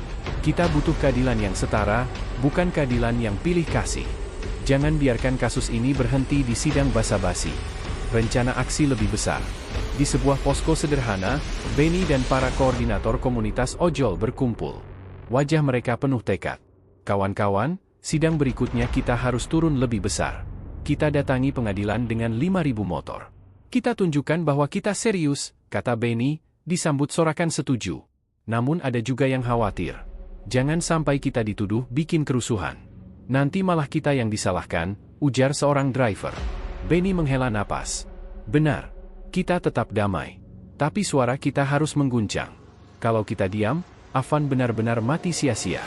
Kita butuh keadilan yang setara, bukan keadilan yang pilih kasih. Jangan biarkan kasus ini berhenti di sidang basa-basi. Rencana aksi lebih besar. Di sebuah posko sederhana, Benny dan para koordinator komunitas ojol berkumpul. Wajah mereka penuh tekad. Kawan-kawan, sidang berikutnya kita harus turun lebih besar. Kita datangi pengadilan dengan 5.000 motor. Kita tunjukkan bahwa kita serius, kata Benny, disambut sorakan setuju. Namun ada juga yang khawatir. Jangan sampai kita dituduh bikin kerusuhan. Nanti malah kita yang disalahkan, ujar seorang driver. Benny menghela napas. Benar, kita tetap damai. Tapi suara kita harus mengguncang. Kalau kita diam, Afan benar-benar mati sia-sia.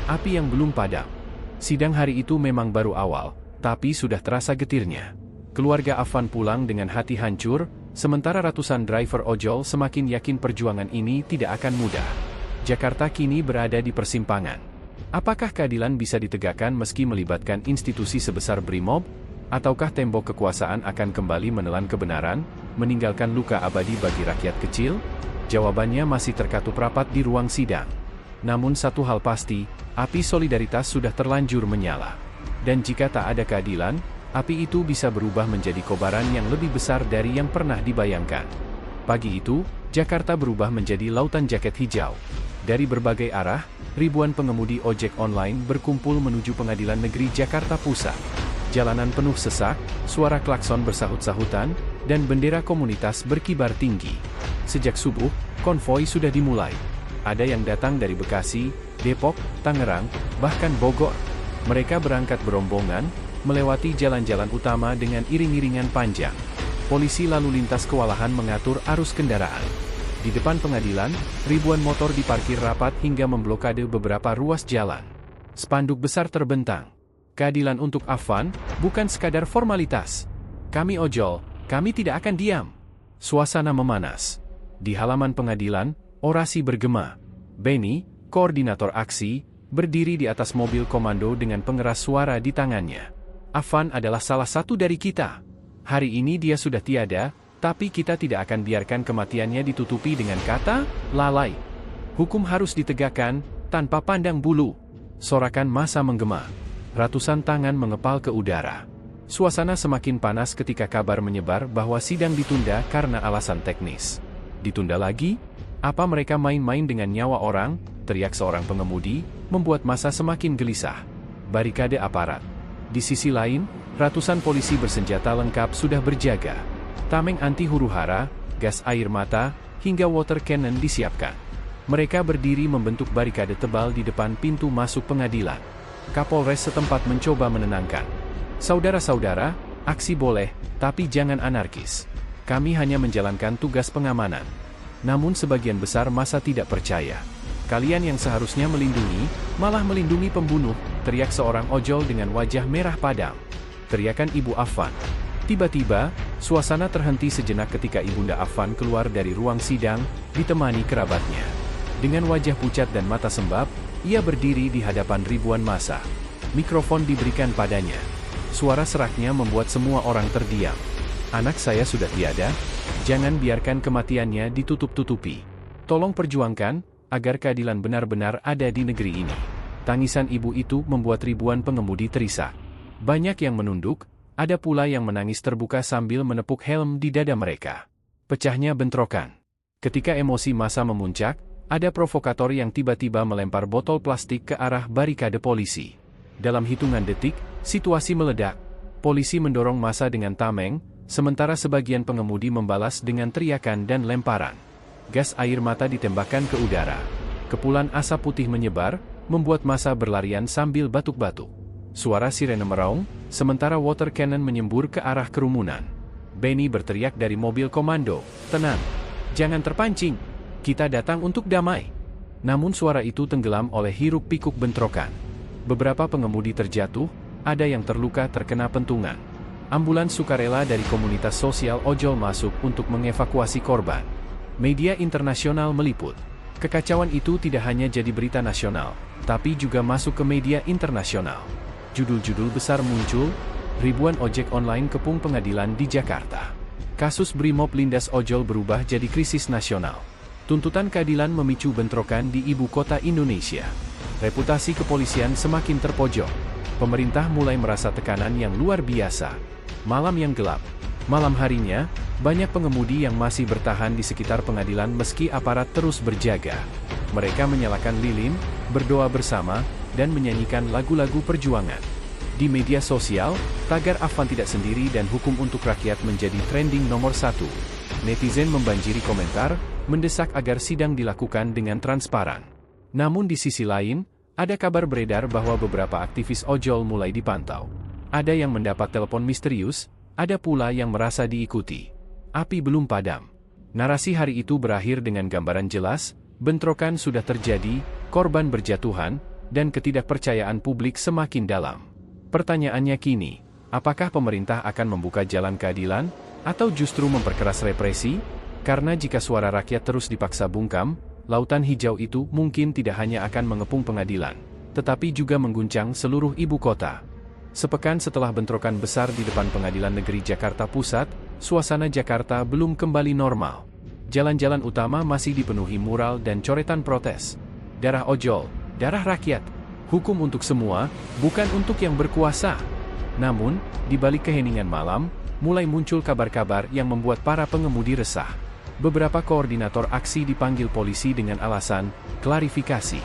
Api yang belum padam. Sidang hari itu memang baru awal, tapi sudah terasa getirnya. Keluarga Afan pulang dengan hati hancur, sementara ratusan driver ojol semakin yakin perjuangan ini tidak akan mudah. Jakarta kini berada di persimpangan. Apakah keadilan bisa ditegakkan meski melibatkan institusi sebesar Brimob? Ataukah tembok kekuasaan akan kembali menelan kebenaran, meninggalkan luka abadi bagi rakyat kecil? Jawabannya masih terkatup rapat di ruang sidang. Namun satu hal pasti, api solidaritas sudah terlanjur menyala. Dan jika tak ada keadilan, api itu bisa berubah menjadi kobaran yang lebih besar dari yang pernah dibayangkan. Pagi itu, Jakarta berubah menjadi lautan jaket hijau. Dari berbagai arah, ribuan pengemudi ojek online berkumpul menuju Pengadilan Negeri Jakarta Pusat. Jalanan penuh sesak, suara klakson bersahut-sahutan, dan bendera komunitas berkibar tinggi. Sejak subuh, konvoi sudah dimulai. Ada yang datang dari Bekasi, Depok, Tangerang, bahkan Bogor. Mereka berangkat berombongan, melewati jalan-jalan utama dengan iring-iringan panjang. Polisi lalu lintas kewalahan mengatur arus kendaraan. Di depan pengadilan, ribuan motor diparkir rapat hingga memblokade beberapa ruas jalan. Spanduk besar terbentang. Keadilan untuk Afan, bukan sekadar formalitas. Kami ojol, kami tidak akan diam. Suasana memanas. Di halaman pengadilan, orasi bergema. Benny, koordinator aksi, berdiri di atas mobil komando dengan pengeras suara di tangannya. Afan adalah salah satu dari kita. Hari ini dia sudah tiada, tapi kita tidak akan biarkan kematiannya ditutupi dengan kata lalai. Hukum harus ditegakkan, tanpa pandang bulu. Sorakan massa menggema. Ratusan tangan mengepal ke udara. Suasana semakin panas ketika kabar menyebar bahwa sidang ditunda karena alasan teknis. Ditunda lagi? Apa mereka main-main dengan nyawa orang? Teriak seorang pengemudi, membuat massa semakin gelisah. Barikade aparat. Di sisi lain, ratusan polisi bersenjata lengkap sudah berjaga. Tameng anti huru-hara, gas air mata, hingga water cannon disiapkan. Mereka berdiri membentuk barikade tebal di depan pintu masuk pengadilan. Kapolres setempat mencoba menenangkan. Saudara-saudara, aksi boleh, tapi jangan anarkis. Kami hanya menjalankan tugas pengamanan. Namun sebagian besar massa tidak percaya. Kalian yang seharusnya melindungi, malah melindungi pembunuh, teriak seorang ojol dengan wajah merah padam. Teriakan Ibu Afan. Tiba-tiba, suasana terhenti sejenak ketika Ibunda Afan keluar dari ruang sidang, ditemani kerabatnya. Dengan wajah pucat dan mata sembab, ia berdiri di hadapan ribuan massa. Mikrofon diberikan padanya. Suara seraknya membuat semua orang terdiam. Anak saya sudah tiada, jangan biarkan kematiannya ditutup-tutupi. Tolong perjuangkan, agar keadilan benar-benar ada di negeri ini. Tangisan ibu itu membuat ribuan pengemudi terisak. Banyak yang menunduk, ada pula yang menangis terbuka sambil menepuk helm di dada mereka. Pecahnya bentrokan. Ketika emosi massa memuncak, ada provokator yang tiba-tiba melempar botol plastik ke arah barikade polisi. Dalam hitungan detik, situasi meledak. Polisi mendorong massa dengan tameng, sementara sebagian pengemudi membalas dengan teriakan dan lemparan. Gas air mata ditembakkan ke udara. Kepulan asap putih menyebar, membuat massa berlarian sambil batuk-batuk. Suara sirene meraung, sementara water cannon menyembur ke arah kerumunan. Benny berteriak dari mobil komando, "Tenang, jangan terpancing, kita datang untuk damai." Namun suara itu tenggelam oleh hiruk-pikuk bentrokan. Beberapa pengemudi terjatuh, ada yang terluka terkena pentungan. Ambulans sukarela dari komunitas sosial ojol masuk untuk mengevakuasi korban. Media internasional meliput. Kekacauan itu tidak hanya jadi berita nasional, tapi juga masuk ke media internasional. Judul-judul besar muncul, ribuan ojek online kepung pengadilan di Jakarta. Kasus Brimob lindas ojol berubah jadi krisis nasional. Tuntutan keadilan memicu bentrokan di ibu kota Indonesia. Reputasi kepolisian semakin terpojok. Pemerintah mulai merasa tekanan yang luar biasa. Malam yang gelap. Malam harinya, banyak pengemudi yang masih bertahan di sekitar pengadilan meski aparat terus berjaga. Mereka menyalakan lilin, berdoa bersama, dan menyanyikan lagu-lagu perjuangan. Di media sosial, tagar Afan tidak sendiri dan hukum untuk rakyat menjadi trending nomor 1. Netizen membanjiri komentar, mendesak agar sidang dilakukan dengan transparan. Namun di sisi lain, ada kabar beredar bahwa beberapa aktivis ojol mulai dipantau. Ada yang mendapat telepon misterius, ada pula yang merasa diikuti. Api belum padam. Narasi hari itu berakhir dengan gambaran jelas, bentrokan sudah terjadi, korban berjatuhan, dan ketidakpercayaan publik semakin dalam. Pertanyaannya kini, apakah pemerintah akan membuka jalan keadilan, atau justru memperkeras represi? Karena jika suara rakyat terus dipaksa bungkam, lautan hijau itu mungkin tidak hanya akan mengepung pengadilan, tetapi juga mengguncang seluruh ibu kota. Sepekan setelah bentrokan besar di depan Pengadilan Negeri Jakarta Pusat, suasana Jakarta belum kembali normal. Jalan-jalan utama masih dipenuhi mural dan coretan protes. Darah ojol, darah rakyat, hukum untuk semua, bukan untuk yang berkuasa. Namun, di balik keheningan malam, mulai muncul kabar-kabar yang membuat para pengemudi resah. Beberapa koordinator aksi dipanggil polisi dengan alasan klarifikasi.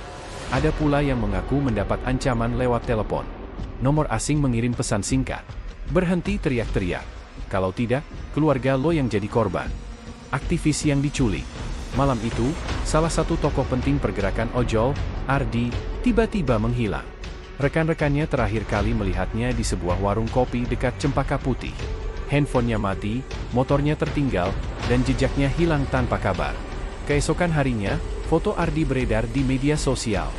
Ada pula yang mengaku mendapat ancaman lewat telepon. Nomor asing mengirim pesan singkat. Berhenti teriak-teriak. Kalau tidak, keluarga lo yang jadi korban. Aktivis yang diculik. Malam itu, salah satu tokoh penting pergerakan ojol, Ardi, tiba-tiba menghilang. Rekan-rekannya terakhir kali melihatnya di sebuah warung kopi dekat Cempaka Putih. Handphonenya mati, motornya tertinggal, dan jejaknya hilang tanpa kabar. Keesokan harinya, foto Ardi beredar di media sosial.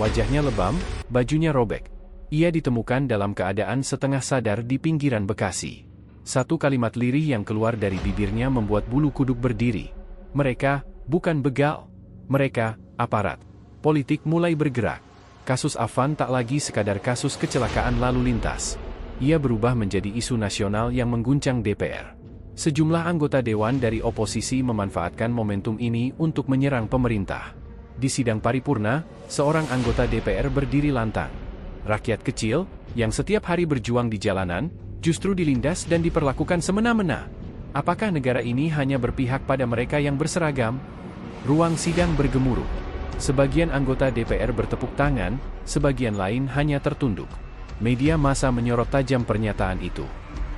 Wajahnya lebam, bajunya robek. Ia ditemukan dalam keadaan setengah sadar di pinggiran Bekasi. Satu kalimat lirih yang keluar dari bibirnya membuat bulu kuduk berdiri. Mereka, bukan begal. Mereka, aparat. Politik mulai bergerak. Kasus Afan tak lagi sekadar kasus kecelakaan lalu lintas. Ia berubah menjadi isu nasional yang mengguncang DPR. Sejumlah anggota dewan dari oposisi memanfaatkan momentum ini untuk menyerang pemerintah. Di sidang paripurna, seorang anggota DPR berdiri lantang. Rakyat kecil, yang setiap hari berjuang di jalanan, justru dilindas dan diperlakukan semena-mena. Apakah negara ini hanya berpihak pada mereka yang berseragam? Ruang sidang bergemuruh. Sebagian anggota DPR bertepuk tangan, sebagian lain hanya tertunduk. Media massa menyorot tajam pernyataan itu.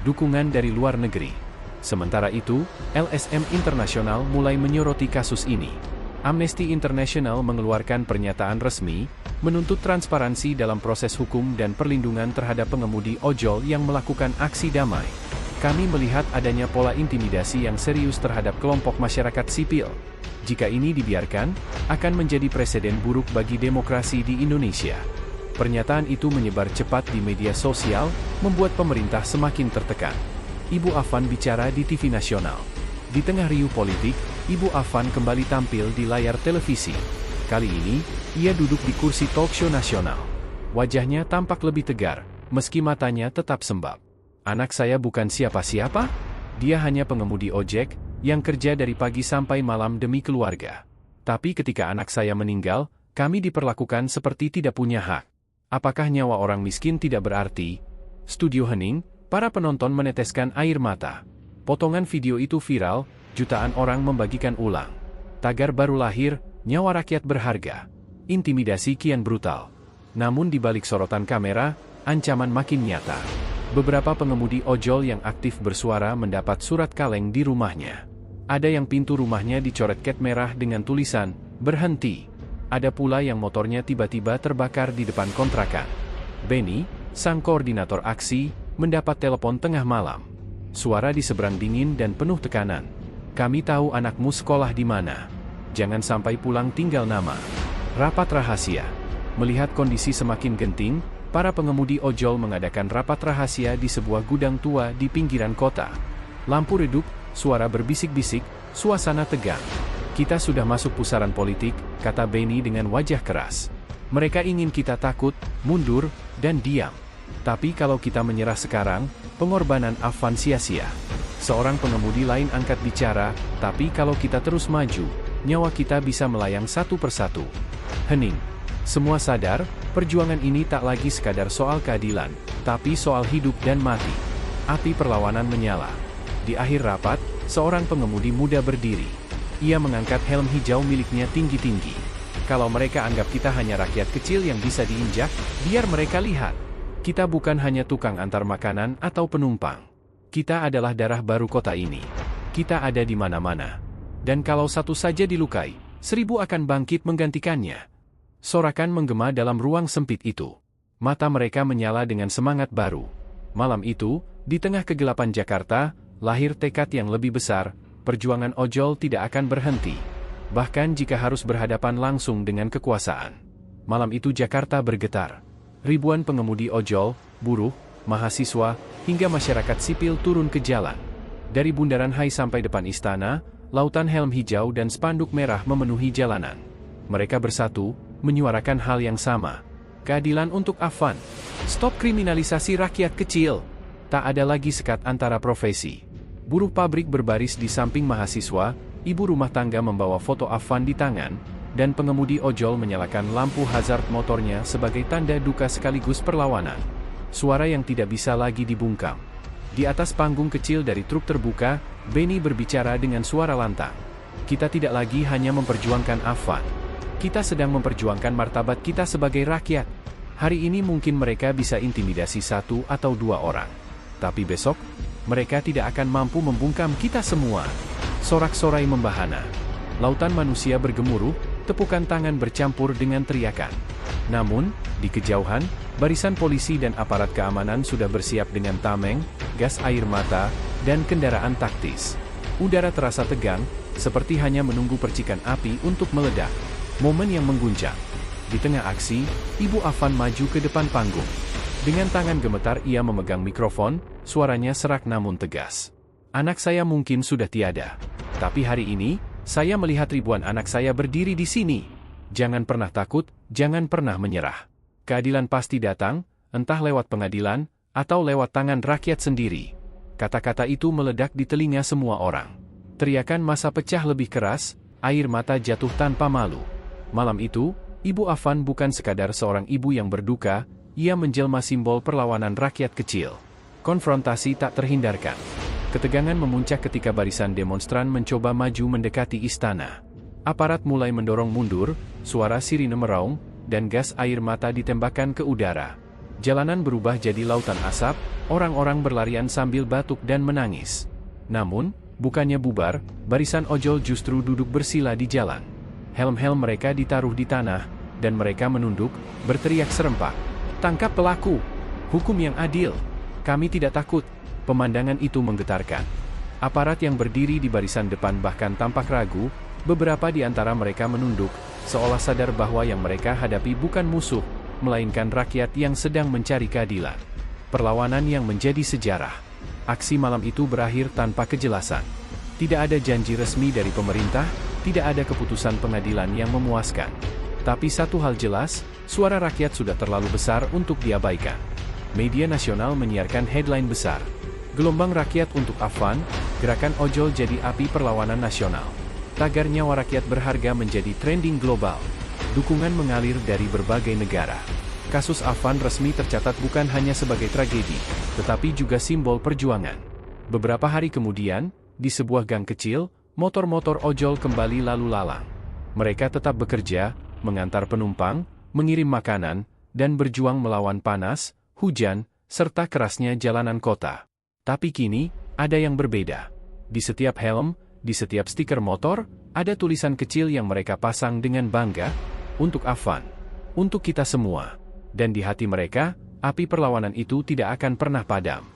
Dukungan dari luar negeri. Sementara itu, LSM Internasional mulai menyoroti kasus ini. Amnesty International mengeluarkan pernyataan resmi, menuntut transparansi dalam proses hukum dan perlindungan terhadap pengemudi ojol yang melakukan aksi damai. Kami melihat adanya pola intimidasi yang serius terhadap kelompok masyarakat sipil. Jika ini dibiarkan, akan menjadi presiden buruk bagi demokrasi di Indonesia. Pernyataan itu menyebar cepat di media sosial, membuat pemerintah semakin tertekan. Ibu Afan bicara di TV nasional. Di tengah riuh politik, Ibu Afan kembali tampil di layar televisi. Kali ini, ia duduk di kursi talkshow nasional. Wajahnya tampak lebih tegar, meski matanya tetap sembab. Anak saya bukan siapa-siapa? Dia hanya pengemudi ojek, yang kerja dari pagi sampai malam demi keluarga. Tapi ketika anak saya meninggal, kami diperlakukan seperti tidak punya hak. Apakah nyawa orang miskin tidak berarti? Studio hening, para penonton meneteskan air mata. Potongan video itu viral, jutaan orang membagikan ulang. Tagar baru lahir, nyawa rakyat berharga. Intimidasi kian brutal. Namun di balik sorotan kamera, ancaman makin nyata. Beberapa pengemudi ojol yang aktif bersuara mendapat surat kaleng di rumahnya. Ada yang pintu rumahnya dicoret cat merah dengan tulisan, "Berhenti." Ada pula yang motornya tiba-tiba terbakar di depan kontrakan. Benny, sang koordinator aksi, mendapat telepon tengah malam. Suara di seberang dingin dan penuh tekanan. "Kami tahu anakmu sekolah di mana. Jangan sampai pulang tinggal nama." Rapat rahasia. Melihat kondisi semakin genting, para pengemudi ojol mengadakan rapat rahasia di sebuah gudang tua di pinggiran kota. Lampu redup, suara berbisik-bisik, suasana tegang. "Kita sudah masuk pusaran politik," kata Benny dengan wajah keras. "Mereka ingin kita takut, mundur, dan diam. Tapi kalau kita menyerah sekarang, pengorbanan Afan sia-sia." Seorang pengemudi lain angkat bicara, "Tapi kalau kita terus maju, nyawa kita bisa melayang satu persatu. Hening. Semua sadar, perjuangan ini tak lagi sekadar soal keadilan, tapi soal hidup dan mati. Api perlawanan menyala. Di akhir rapat, seorang pengemudi muda berdiri. Ia mengangkat helm hijau miliknya tinggi-tinggi. Kalau mereka anggap kita hanya rakyat kecil yang bisa diinjak, biar mereka lihat. Kita bukan hanya tukang antar makanan atau penumpang. Kita adalah darah baru kota ini. Kita ada di mana-mana. Dan kalau satu saja dilukai, 1000 akan bangkit menggantikannya. Sorakan menggema dalam ruang sempit itu. Mata mereka menyala dengan semangat baru. Malam itu, di tengah kegelapan Jakarta, lahir tekad yang lebih besar. Perjuangan ojol tidak akan berhenti. Bahkan jika harus berhadapan langsung dengan kekuasaan. Malam itu Jakarta bergetar. Ribuan pengemudi ojol, buruh, mahasiswa, hingga masyarakat sipil turun ke jalan. Dari Bundaran HI sampai depan istana, lautan helm hijau dan spanduk merah memenuhi jalanan. Mereka bersatu, menyuarakan hal yang sama. Keadilan untuk Afan. Stop kriminalisasi rakyat kecil. Tak ada lagi sekat antara profesi. Buruh pabrik berbaris di samping mahasiswa, ibu rumah tangga membawa foto Afan di tangan, dan pengemudi ojol menyalakan lampu hazard motornya sebagai tanda duka sekaligus perlawanan. Suara yang tidak bisa lagi dibungkam. Di atas panggung kecil dari truk terbuka, Benny berbicara dengan suara lantang. Kita tidak lagi hanya memperjuangkan Afan. Kita sedang memperjuangkan martabat kita sebagai rakyat. Hari ini mungkin mereka bisa intimidasi 1 atau 2 orang. Tapi besok, mereka tidak akan mampu membungkam kita semua. Sorak-sorai membahana. Lautan manusia bergemuruh, tepukan tangan bercampur dengan teriakan. Namun, di kejauhan, barisan polisi dan aparat keamanan sudah bersiap dengan tameng, gas air mata, dan kendaraan taktis. Udara terasa tegang, seperti hanya menunggu percikan api untuk meledak. Momen yang mengguncang. Di tengah aksi, Ibu Afan maju ke depan panggung. Dengan tangan gemetar ia memegang mikrofon, suaranya serak namun tegas. Anak saya mungkin sudah tiada. Tapi hari ini, saya melihat ribuan anak saya berdiri di sini. Jangan pernah takut, jangan pernah menyerah. Keadilan pasti datang, entah lewat pengadilan, atau lewat tangan rakyat sendiri. Kata-kata itu meledak di telinga semua orang. Teriakan massa pecah lebih keras, air mata jatuh tanpa malu. Malam itu, Ibu Afan bukan sekadar seorang ibu yang berduka, ia menjelma simbol perlawanan rakyat kecil. Konfrontasi tak terhindarkan. Ketegangan memuncak ketika barisan demonstran mencoba maju mendekati istana. Aparat mulai mendorong mundur, suara sirine meraung, dan gas air mata ditembakkan ke udara. Jalanan berubah jadi lautan asap, orang-orang berlarian sambil batuk dan menangis. Namun, bukannya bubar, barisan ojol justru duduk bersila di jalan. Helm-helm mereka ditaruh di tanah, dan mereka menunduk, berteriak serempak. Tangkap pelaku! Hukum yang adil! Kami tidak takut! Pemandangan itu menggetarkan. Aparat yang berdiri di barisan depan bahkan tampak ragu, beberapa di antara mereka menunduk, seolah sadar bahwa yang mereka hadapi bukan musuh, melainkan rakyat yang sedang mencari keadilan. Perlawanan yang menjadi sejarah. Aksi malam itu berakhir tanpa kejelasan. Tidak ada janji resmi dari pemerintah, tidak ada keputusan pengadilan yang memuaskan. Tapi satu hal jelas, suara rakyat sudah terlalu besar untuk diabaikan. Media nasional menyiarkan headline besar. Gelombang rakyat untuk Afan, gerakan ojol jadi api perlawanan nasional. Tagar nyawa rakyat berharga menjadi trending global. Dukungan mengalir dari berbagai negara. Kasus Afan resmi tercatat bukan hanya sebagai tragedi, tetapi juga simbol perjuangan. Beberapa hari kemudian, di sebuah gang kecil, motor-motor ojol kembali lalu lalang. Mereka tetap bekerja, mengantar penumpang, mengirim makanan, dan berjuang melawan panas, hujan, serta kerasnya jalanan kota. Tapi kini, ada yang berbeda. Di setiap helm, di setiap stiker motor, ada tulisan kecil yang mereka pasang dengan bangga, untuk Afan, untuk kita semua. Dan di hati mereka, api perlawanan itu tidak akan pernah padam.